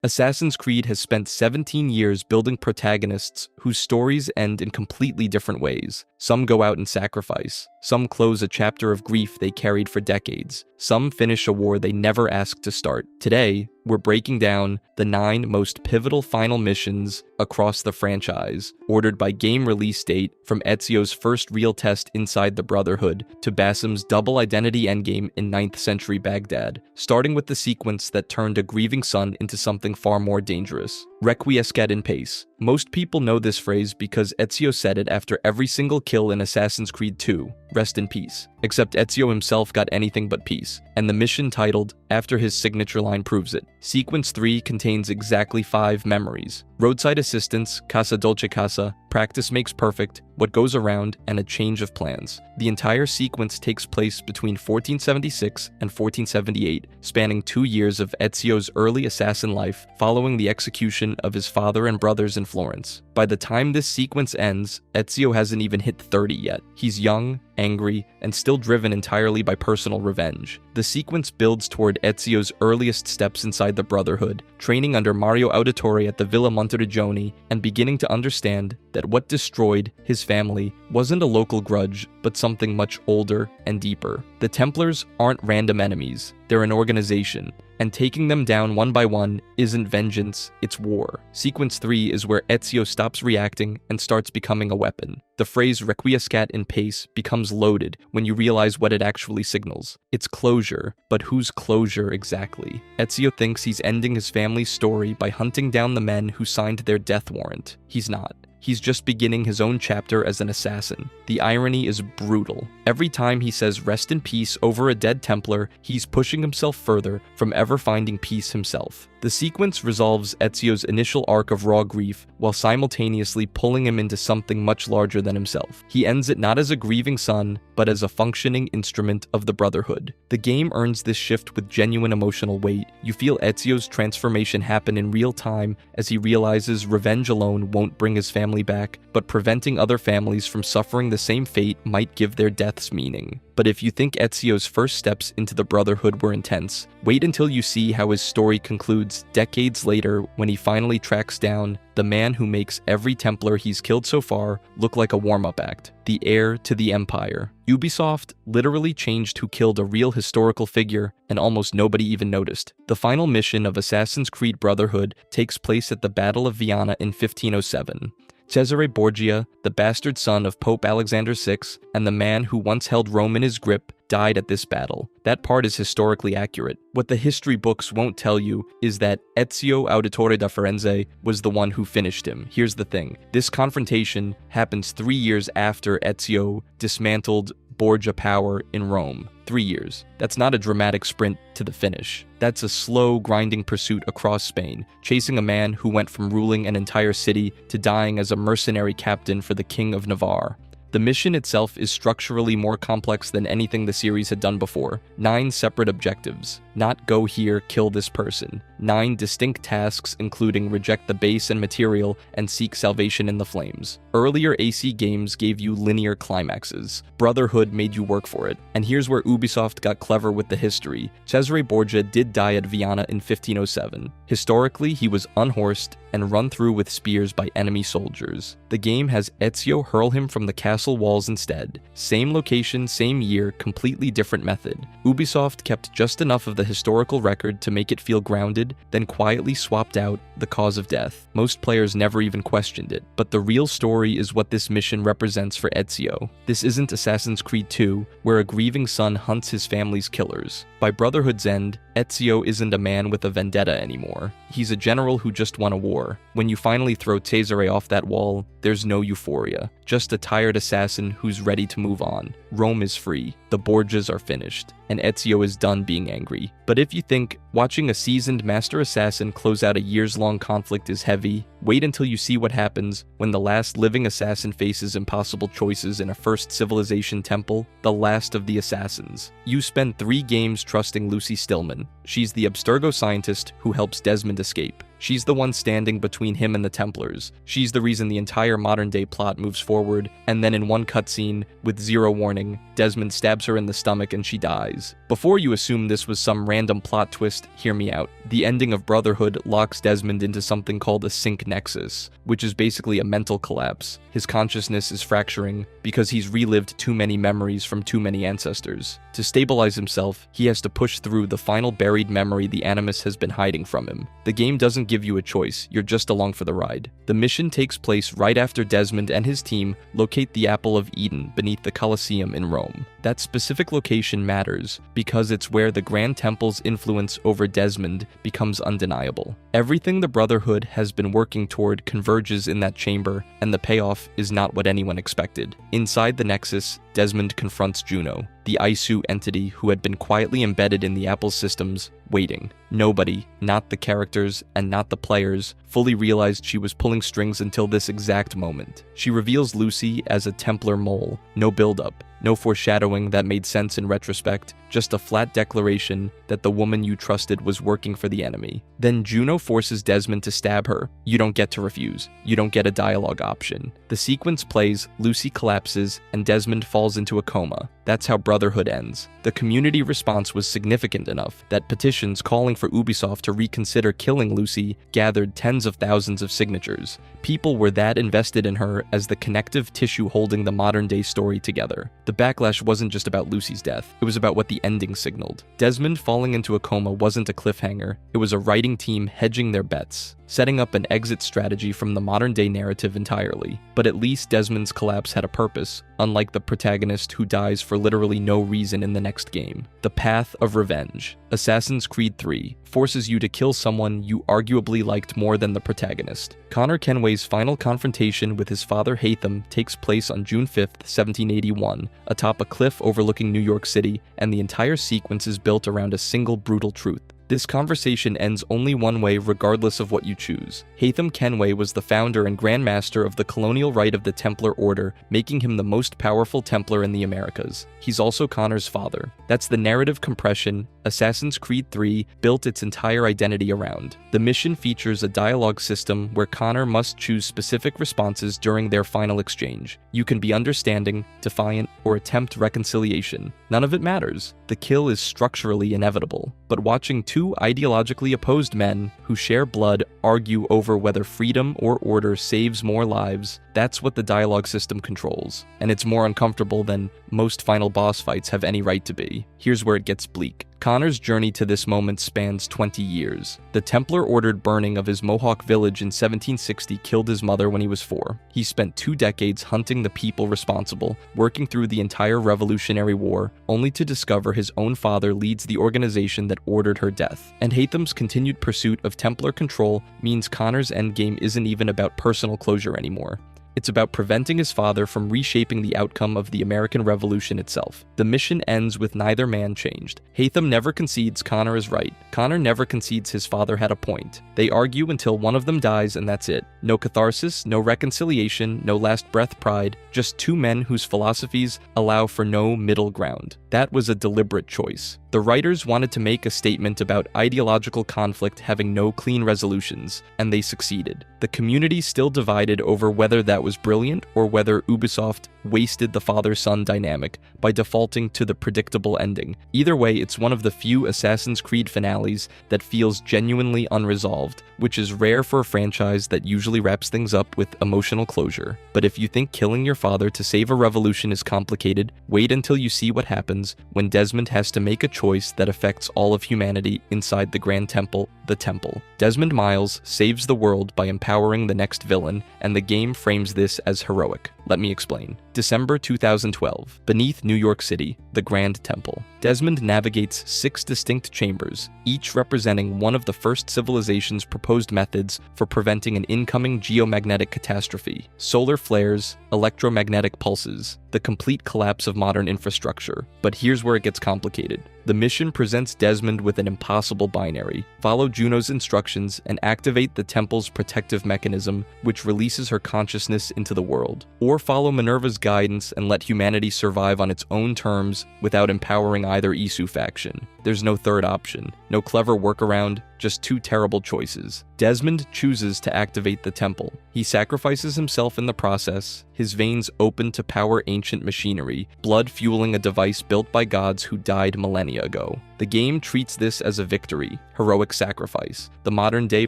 Assassin's Creed has spent 17 years building protagonists whose stories end in completely different ways. Some go out and sacrifice. Some close a chapter of grief they carried for decades. Some finish a war they never asked to start. Today, we're breaking down the 9 most pivotal final missions across the franchise, ordered by game release date, from Ezio's first real test inside the Brotherhood to Basim's double identity endgame in 9th century Baghdad, starting with the sequence that turned a grieving son into something far more dangerous. Requiescat in pace. Most people know this phrase because Ezio said it after every single kill in Assassin's Creed 2, rest in peace. Except Ezio himself got anything but peace, and the mission titled after his signature line proves it. Sequence 3 contains exactly 5 memories: roadside assistance, Casa Dolce Casa, practice makes perfect, what goes around, and a change of plans. The entire sequence takes place between 1476 and 1478, spanning 2 years of Ezio's early assassin life following the execution of his father and brothers in Florence. By the time this sequence ends, Ezio hasn't even hit 30 yet. He's young, angry, and still driven entirely by personal revenge. The sequence builds toward Ezio's earliest steps inside the Brotherhood, training under Mario Auditore at the Villa Monteriggioni, and beginning to understand that what destroyed his family wasn't a local grudge, but something much older and deeper. The Templars aren't random enemies, they're an organization, and taking them down one by one isn't vengeance, it's war. Sequence 3 is where Ezio stops reacting and starts becoming a weapon. The phrase requiescat in pace becomes loaded when you realize what it actually signals. It's closure, but whose closure exactly? Ezio thinks he's ending his family's story by hunting down the men who signed their death warrant. He's not. He's just beginning his own chapter as an assassin. The irony is brutal. Every time he says rest in peace over a dead Templar, he's pushing himself further from ever finding peace himself. The sequence resolves Ezio's initial arc of raw grief while simultaneously pulling him into something much larger than himself. He ends it not as a grieving son, but as a functioning instrument of the Brotherhood. The game earns this shift with genuine emotional weight. You feel Ezio's transformation happen in real time as he realizes revenge alone won't bring his family back, but preventing other families from suffering the same fate might give their deaths meaning. But if you think Ezio's first steps into the Brotherhood were intense, wait until you see how his story concludes decades later when he finally tracks down the man who makes every Templar he's killed so far look like a warm-up act, the heir to the Empire. Ubisoft literally changed who killed a real historical figure, and almost nobody even noticed. The final mission of Assassin's Creed Brotherhood takes place at the Battle of Viana in 1507. Cesare Borgia, the bastard son of Pope Alexander VI, and the man who once held Rome in his grip, died at this battle. That part is historically accurate. What the history books won't tell you is that Ezio Auditore da Firenze was the one who finished him. Here's the thing. This confrontation happens 3 years after Ezio dismantled Borgia power in Rome. 3 years. That's not a dramatic sprint to the finish. That's a slow, grinding pursuit across Spain, chasing a man who went from ruling an entire city to dying as a mercenary captain for the King of Navarre. The mission itself is structurally more complex than anything the series had done before. 9 separate objectives. Not go here, kill this person. 9 distinct tasks including reject the base and material and seek salvation in the flames. Earlier AC games gave you linear climaxes. Brotherhood made you work for it. And here's where Ubisoft got clever with the history. Cesare Borgia did die at Viana in 1507. Historically, he was unhorsed and run through with spears by enemy soldiers. The game has Ezio hurl him from the castle walls instead. Same location, same year, completely different method. Ubisoft kept just enough of the historical record to make it feel grounded, then quietly swapped out the cause of death. Most players never even questioned it. But the real story is what this mission represents for Ezio. This isn't Assassin's Creed 2, where a grieving son hunts his family's killers. By Brotherhood's end, Ezio isn't a man with a vendetta anymore. He's a general who just won a war. When you finally throw Cesare off that wall, there's no euphoria. Just a tired assassin who's ready to move on. Rome is free. The Borgias are finished. And Ezio is done being angry. But if you think watching a seasoned master assassin close out a years-long conflict is heavy, wait until you see what happens when the last living assassin faces impossible choices in a first civilization temple, the last of the assassins. You spend 3 games trusting Lucy Stillman. She's the Abstergo scientist who helps Desmond escape. She's the one standing between him and the Templars. She's the reason the entire modern-day plot moves forward, and then in one cutscene, with zero warning, Desmond stabs her in the stomach and she dies. Before you assume this was some random plot twist, hear me out. The ending of Brotherhood locks Desmond into something called a sync nexus, which is basically a mental collapse. His consciousness is fracturing because he's relived too many memories from too many ancestors. To stabilize himself, he has to push through the final buried memory the Animus has been hiding from him. The game doesn't give you a choice, you're just along for the ride. The mission takes place right after Desmond and his team locate the Apple of Eden beneath the Colosseum in Rome. That specific location matters because it's where the Grand Temple's influence over Desmond becomes undeniable. Everything the Brotherhood has been working toward converges in that chamber, and the payoff is not what anyone expected. Inside the Nexus, Desmond confronts Juno, the Isu entity who had been quietly embedded in the Apple's systems, waiting. Nobody, not the characters and not the players, fully realized she was pulling strings until this exact moment. She reveals Lucy as a Templar mole. No build-up, no foreshadowing that made sense in retrospect, just a flat declaration that the woman you trusted was working for the enemy. Then Juno forces Desmond to stab her. You don't get to refuse. You don't get a dialogue option. The sequence plays, Lucy collapses, and Desmond falls into a coma. That's how Brotherhood ends. The community response was significant enough that petitions calling for Ubisoft to reconsider killing Lucy gathered tens of thousands of signatures. People were that invested in her as the connective tissue holding the modern-day story together. The backlash wasn't just about Lucy's death, it was about what the ending signaled. Desmond falling into a coma wasn't a cliffhanger, it was a writing team hedging their bets, setting up an exit strategy from the modern-day narrative entirely. But at least Desmond's collapse had a purpose, unlike the protagonist who dies for literally no reason in the next game. The path of revenge. Assassin's Creed 3 forces you to kill someone you arguably liked more than the protagonist. Connor Kenway's final confrontation with his father Hatham takes place on June 5th, 1781, atop a cliff overlooking New York City, and the entire sequence is built around a single brutal truth. This conversation ends only one way regardless of what you choose. Hatham Kenway was the founder and Grand Master of the colonial rite of the Templar Order, making him the most powerful Templar in the Americas. He's also Connor's father. That's the narrative compression Assassin's Creed 3 built its entire identity around. The mission features a dialogue system where Connor must choose specific responses during their final exchange. You can be understanding, defiant, or attempt reconciliation. None of it matters. The kill is structurally inevitable. But watching two ideologically opposed men who share blood argue over whether freedom or order saves more lives, that's what the dialogue system controls. And it's more uncomfortable than most final boss fights have any right to be. Here's where it gets bleak. Connor's journey to this moment spans 20 years. The Templar-ordered burning of his Mohawk village in 1760 killed his mother when he was 4. He spent 2 decades hunting the people responsible, working through the entire Revolutionary War, only to discover his own father leads the organization that ordered her death. And Hatham's continued pursuit of Templar control means Connor's endgame isn't even about personal closure anymore. It's about preventing his father from reshaping the outcome of the American Revolution itself. The mission ends with neither man changed. Hatham never concedes Connor is right. Connor never concedes his father had a point. They argue until one of them dies and that's it. No catharsis, no reconciliation, no last breath pride, just 2 men whose philosophies allow for no middle ground. That was a deliberate choice. The writers wanted to make a statement about ideological conflict having no clean resolutions, and they succeeded. The community still divided over whether that was brilliant or whether Ubisoft wasted the father-son dynamic by defaulting to the predictable ending. Either way, it's one of the few Assassin's Creed finales that feels genuinely unresolved, which is rare for a franchise that usually wraps things up with emotional closure. But if you think killing your father to save a revolution is complicated, wait until you see what happens when Desmond has to make a choice that affects all of humanity inside the Grand Temple, the Temple. Desmond Miles saves the world by empowering the next villain, and the game frames this as heroic. Let me explain. December 2012. Beneath New York City, the Grand Temple. Desmond navigates 6 distinct chambers, each representing one of the first civilization's proposed methods for preventing an incoming geomagnetic catastrophe. Solar flares, electromagnetic pulses, the complete collapse of modern infrastructure. But here's where it gets complicated. The mission presents Desmond with an impossible binary. Follow Juno's instructions and activate the temple's protective mechanism, which releases her consciousness into the world. Or follow Minerva's guidance and let humanity survive on its own terms without empowering either Isu faction. There's no third option, no clever workaround, just two terrible choices. Desmond chooses to activate the temple. He sacrifices himself in the process, his veins open to power ancient machinery, blood fueling a device built by gods who died millennia ago. The game treats this as a victory, heroic sacrifice. The modern-day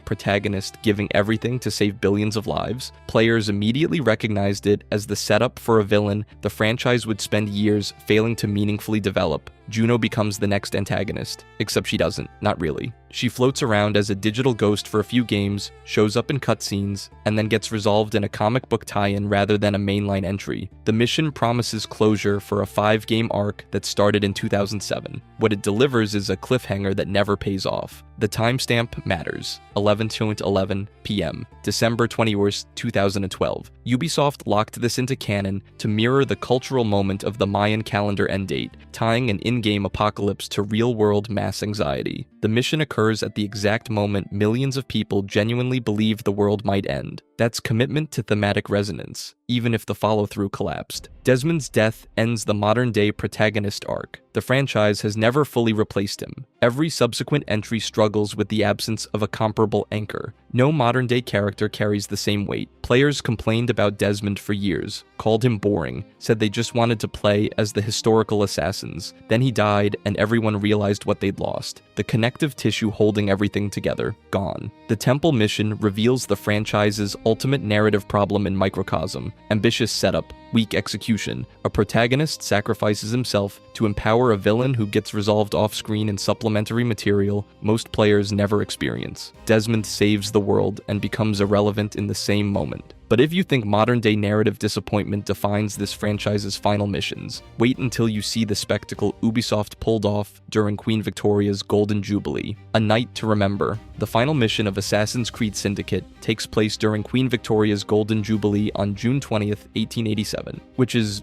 protagonist giving everything to save billions of lives. Players immediately recognized it as the setup for a villain the franchise would spend years failing to meaningfully develop. Juno becomes the next antagonist, except she doesn't, not really. She floats around as a digital ghost for a few games, shows up in cutscenes, and then gets resolved in a comic book tie-in rather than a mainline entry. The mission promises closure for a 5-game arc that started in 2007. What it delivers is a cliffhanger that never pays off. The timestamp matters, 11:11 p.m., December 21st, 2012. Ubisoft locked this into canon to mirror the cultural moment of the Mayan calendar end date, tying an in-game apocalypse to real-world mass anxiety. The mission occurs at the exact moment millions of people genuinely believe the world might end. That's commitment to thematic resonance, even if the follow-through collapsed. Desmond's death ends the modern-day protagonist arc. The franchise has never fully replaced him. Every subsequent entry struggles with the absence of a comparable anchor. No modern-day character carries the same weight. Players complained about Desmond for years, called him boring, said they just wanted to play as the historical assassins. Then he died, and everyone realized what they'd lost. The connective tissue holding everything together, gone. The Temple mission reveals the franchise's ultimate narrative problem in microcosm: ambitious setup, weak execution. A protagonist sacrifices himself to empower a villain who gets resolved off-screen in supplementary material most players never experience. Desmond saves the world and becomes irrelevant in the same moment. But if you think modern-day narrative disappointment defines this franchise's final missions, wait until you see the spectacle Ubisoft pulled off during Queen Victoria's Golden Jubilee. A Night to Remember. The final mission of Assassin's Creed Syndicate takes place during Queen Victoria's Golden Jubilee on June 20th, 1887, which is,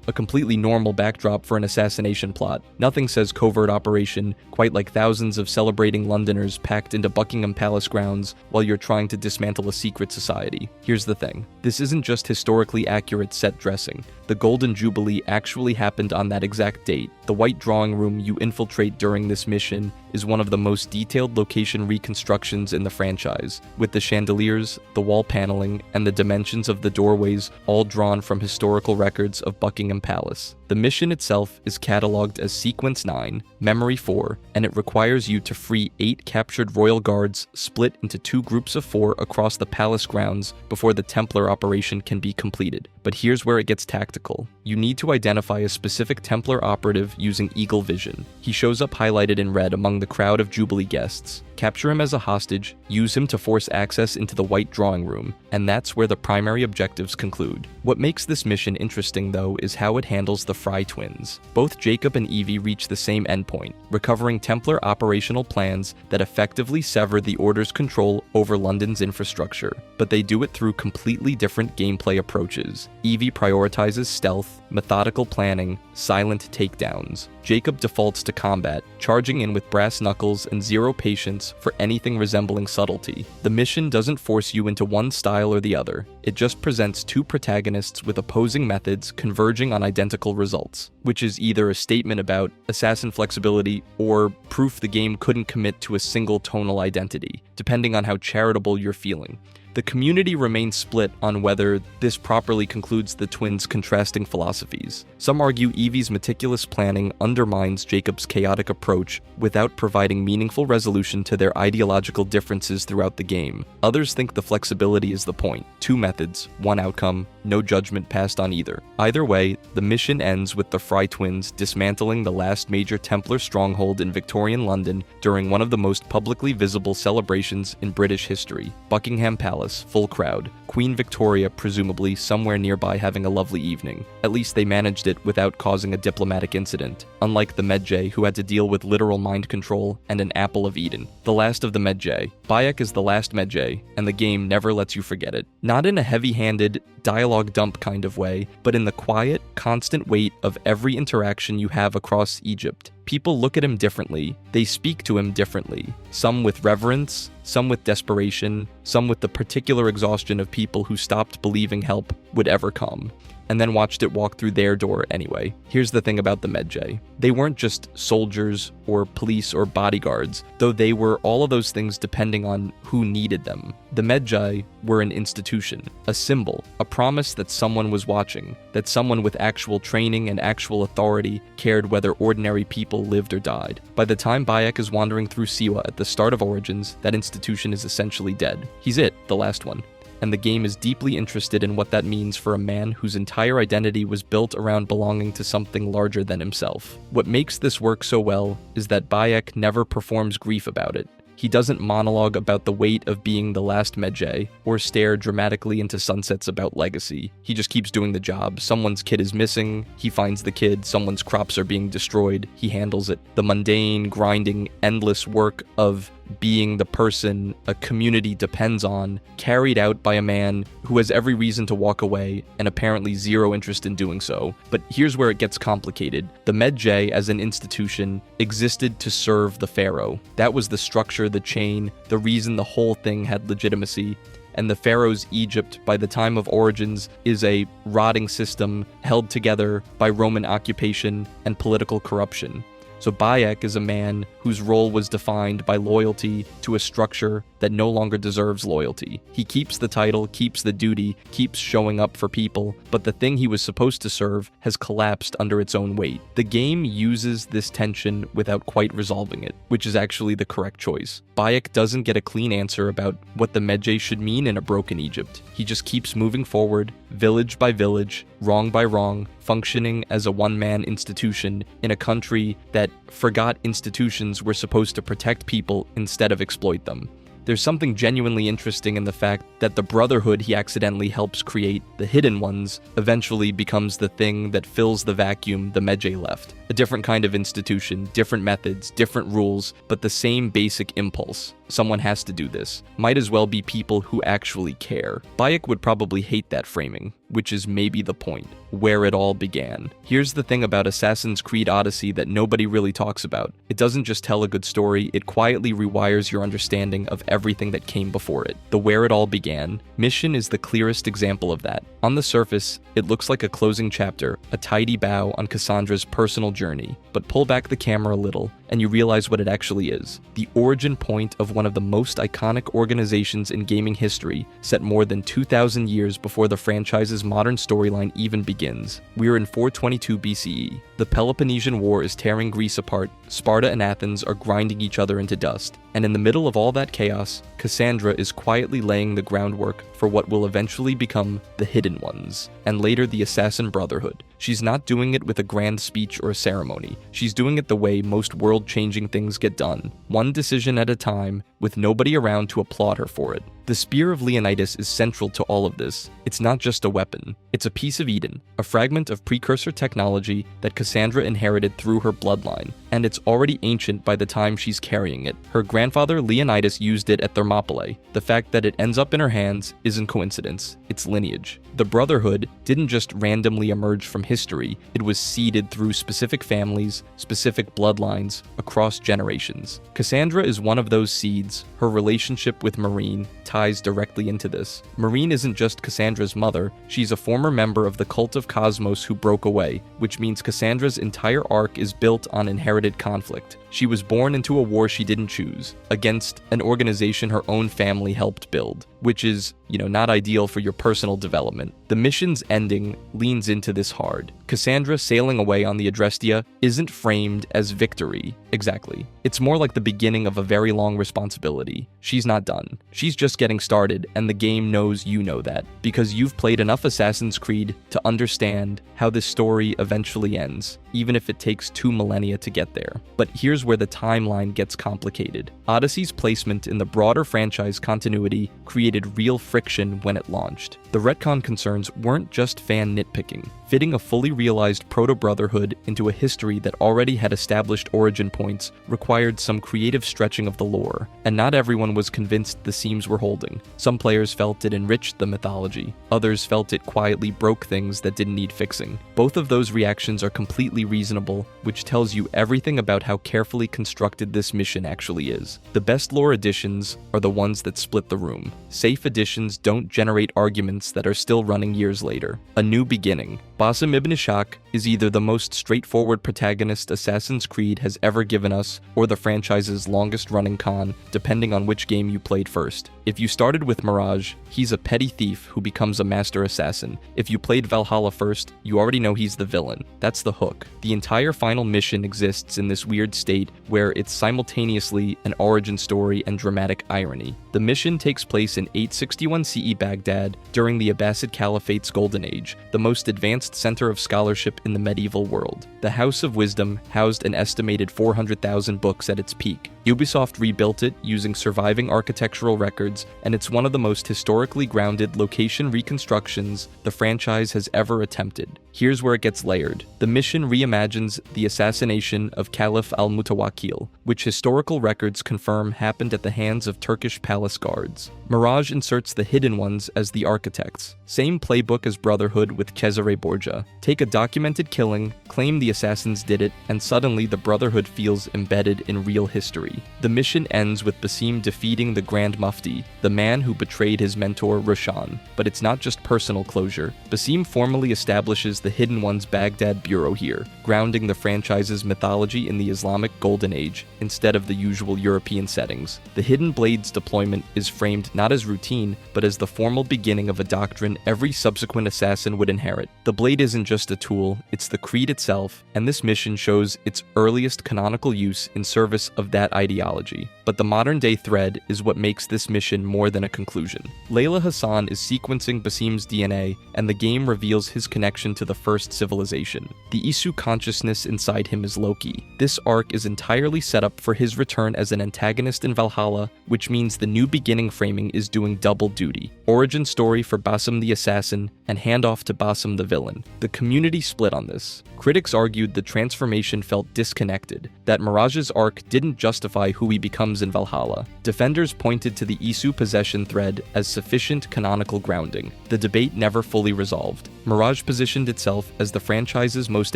a completely normal backdrop for an assassination plot. Nothing says covert operation quite like thousands of celebrating Londoners packed into Buckingham Palace grounds while you're trying to dismantle a secret society. Here's the thing. This isn't just historically accurate set dressing. The Golden Jubilee actually happened on that exact date. The white drawing room you infiltrate during this mission is one of the most detailed location reconstructions in the franchise, with the chandeliers, the wall paneling, and the dimensions of the doorways all drawn from historical records of Buckingham Palace. The mission itself is cataloged as Sequence 9, Memory 4, and it requires you to free 8 captured royal guards split into 2 groups of 4 across the palace grounds before the Templar operation can be completed. But here's where it gets tactical. You need to identify a specific Templar operative using Eagle Vision. He shows up highlighted in red among the crowd of Jubilee guests. Capture him as a hostage, use him to force access into the white drawing room, and that's where the primary objectives conclude. What makes this mission interesting, though, is how it handles the Fry twins. Both Jacob and Evie reach the same endpoint, recovering Templar operational plans that effectively sever the Order's control over London's infrastructure, but they do it through completely different gameplay approaches. Evie prioritizes stealth, methodical planning, silent takedowns. Jacob defaults to combat, charging in with brass knuckles and zero patience for anything resembling subtlety. The mission doesn't force you into one style or the other. It just presents 2 protagonists with opposing methods converging on identical results, which is either a statement about assassin flexibility or proof the game couldn't commit to a single tonal identity, depending on how charitable you're feeling. The community remains split on whether this properly concludes the twins' contrasting philosophies. Some argue Evie's meticulous planning undermines Jacob's chaotic approach without providing meaningful resolution to their ideological differences throughout the game. Others think the flexibility is the point. 2 methods, 1 outcome, no judgment passed on either. Either way, the mission ends with the Fry twins dismantling the last major Templar stronghold in Victorian London during one of the most publicly visible celebrations in British history. Buckingham Palace, full crowd. Queen Victoria presumably somewhere nearby having a lovely evening. At least they managed it without causing a diplomatic incident, unlike the Medjay who had to deal with literal mind control and an apple of Eden. The last of the Medjay. Bayek is the last Medjay, and the game never lets you forget it. Not in a heavy-handed, dialogue dump kind of way, but in the quiet, constant weight of every interaction you have across Egypt. People look at him differently. They speak to him differently. Some with reverence, some with desperation, some with the particular exhaustion of people who stopped believing help would ever come, and then watched it walk through their door anyway. Here's the thing about the Medjay. They weren't just soldiers or police or bodyguards, though they were all of those things depending on who needed them. The Medjay were an institution, a symbol, a promise that someone was watching, that someone with actual training and actual authority cared whether ordinary people lived or died. By the time Bayek is wandering through Siwa at the start of Origins, that institution is essentially dead. He's it, the last one. And the game is deeply interested in what that means for a man whose entire identity was built around belonging to something larger than himself. What makes this work so well is that Bayek never performs grief about it. He doesn't monologue about the weight of being the last Medjay, or stare dramatically into sunsets about legacy. He just keeps doing the job. Someone's kid is missing, he finds the kid, someone's crops are being destroyed, he handles it. The mundane, grinding, endless work of being the person a community depends on, carried out by a man who has every reason to walk away and apparently zero interest in doing so. But here's where it gets complicated. The Medjay as an institution existed to serve the pharaoh. That was the structure, the chain, the reason the whole thing had legitimacy. And the pharaoh's Egypt, by the time of Origins, is a rotting system held together by Roman occupation and political corruption. So Bayek is a man whose role was defined by loyalty to a structure that no longer deserves loyalty. He keeps the title, keeps the duty, keeps showing up for people, but the thing he was supposed to serve has collapsed under its own weight. The game uses this tension without quite resolving it, which is actually the correct choice. Bayek doesn't get a clean answer about what the Medjay should mean in a broken Egypt. He just keeps moving forward, village by village, wrong by wrong, functioning as a one-man institution in a country that forgot institutions were supposed to protect people instead of exploit them. There's something genuinely interesting in the fact that the brotherhood he accidentally helps create, the hidden ones, eventually becomes the thing that fills the vacuum the Medjay left. A different kind of institution, different methods, different rules, but the same basic impulse. Someone has to do this. Might as well be people who actually care. Bayek would probably hate that framing, which is maybe the point, where it all began. Here's the thing about Assassin's Creed Odyssey that nobody really talks about. It doesn't just tell a good story, it quietly rewires your understanding of everything that came before it. The where it all began mission is the clearest example of that. On the surface, it looks like a closing chapter, a tidy bow on Cassandra's personal journey, but pull back the camera a little, and you realize what it actually is. The origin point of one of the most iconic organizations in gaming history, set more than 2,000 years before the franchise's modern storyline even begins. We're in 422 BCE. The Peloponnesian War is tearing Greece apart, Sparta and Athens are grinding each other into dust, and in the middle of all that chaos, Cassandra is quietly laying the groundwork for what will eventually become the Hidden Ones, and later the Assassin Brotherhood. She's not doing it with a grand speech or a ceremony. She's doing it the way most world-changing things get done, one decision at a time, with nobody around to applaud her for it. The Spear of Leonidas is central to all of this. It's not just a weapon. It's a piece of Eden, a fragment of precursor technology that Cassandra inherited through her bloodline, and it's already ancient by the time she's carrying it. Her grandfather Leonidas used it at Thermopylae. The fact that it ends up in her hands isn't coincidence, it's lineage. The Brotherhood didn't just randomly emerge from history, it was seeded through specific families, specific bloodlines, across generations. Cassandra is one of those seeds. Her relationship with Marine ties directly into this. Marine isn't just Cassandra's mother, she's a former member of the cult of Cosmos who broke away, which means Cassandra's entire arc is built on inherited conflict. She was born into a war she didn't choose, against an organization her own family helped build, which is, not ideal for your personal development. The mission's ending leans into this hard. Cassandra sailing away on the Adrestia isn't framed as victory, exactly. It's more like the beginning of a very long responsibility. She's not done. She's just getting started, and the game knows you know that, because you've played enough Assassin's Creed to understand how this story eventually ends, even if it takes 2 millennia to get there. But here's where the timeline gets complicated. Odyssey's placement in the broader franchise continuity created real friction when it launched. The retcon concerns weren't just fan nitpicking. Fitting a fully realized proto-brotherhood into a history that already had established origin points required some creative stretching of the lore, and not everyone was convinced the seams were holding. Some players felt it enriched the mythology, others felt it quietly broke things that didn't need fixing. Both of those reactions are completely reasonable, which tells you everything about how careful carefully constructed this mission actually is. The best lore additions are the ones that split the room. Safe additions don't generate arguments that are still running years later. A New Beginning. Basim ibn Ishaq is either the most straightforward protagonist Assassin's Creed has ever given us, or the franchise's longest-running con, depending on which game you played first. If you started with Mirage, he's a petty thief who becomes a master assassin. If you played Valhalla first, you already know he's the villain. That's the hook. The entire final mission exists in this weird state where it's simultaneously an origin story and dramatic irony. The mission takes place in 861 CE Baghdad during the Abbasid Caliphate's Golden Age, the most advanced center of scholarship in the medieval world. The House of Wisdom housed an estimated 400,000 books at its peak. Ubisoft rebuilt it using surviving architectural records, and it's one of the most historically grounded location reconstructions the franchise has ever attempted. Here's where it gets layered. The mission reimagines the assassination of Caliph al-Mutawakkil, which historical records confirm happened at the hands of Turkish palace guards. Mirage inserts the Hidden Ones as the architects. Same playbook as Brotherhood with Cesare Borgia. Take a documented killing, claim the assassins did it, and suddenly the Brotherhood feels embedded in real history. The mission ends with Basim defeating the Grand Mufti, the man who betrayed his mentor Roshan. But it's not just personal closure. Basim formally establishes the Hidden Ones Baghdad Bureau here, grounding the franchise's mythology in the Islamic Golden Age, instead of the usual European settings. The Hidden Blades deployment is framed not as routine, but as the formal beginning of a doctrine every subsequent assassin would inherit. The blade isn't just a tool, it's the creed itself, and this mission shows its earliest canonical use in service of that ideology. But the modern-day thread is what makes this mission more than a conclusion. Layla Hassan is sequencing Basim's DNA, and the game reveals his connection to the first civilization. The Isu consciousness inside him is Loki. This arc is entirely set up for his return as an antagonist in Valhalla, which means the New Beginning framing is doing double duty. Origin story for Basim the assassin, and handoff to Basim the villain. The community split on this. Critics argued the transformation felt disconnected, that Mirage's arc didn't justify who he becomes in Valhalla. Defenders pointed to the Isu possession thread as sufficient canonical grounding. The debate never fully resolved. Mirage positioned itself as the franchise's most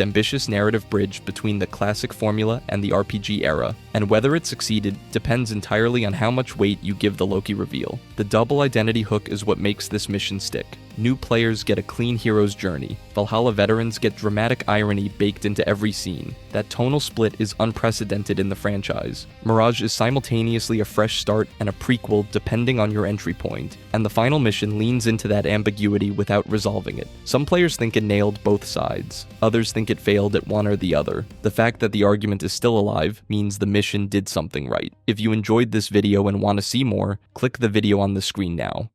ambitious narrative bridge between the classic formula and the RPG era, and whether it succeeded depends entirely on how much weight you give the Loki reveal. The double identity hook is what makes this mission stick. New players get a clean hero's journey. Valhalla veterans get dramatic irony baked into every scene. That tonal split is unprecedented in the franchise. Mirage is simultaneously a fresh start and a prequel depending on your entry point, and the final mission leans into that ambiguity without resolving it. Some players think it nailed both sides. Others think it failed at one or the other. The fact that the argument is still alive means the mission did something right. If you enjoyed this video and want to see more, click the video on the screen now.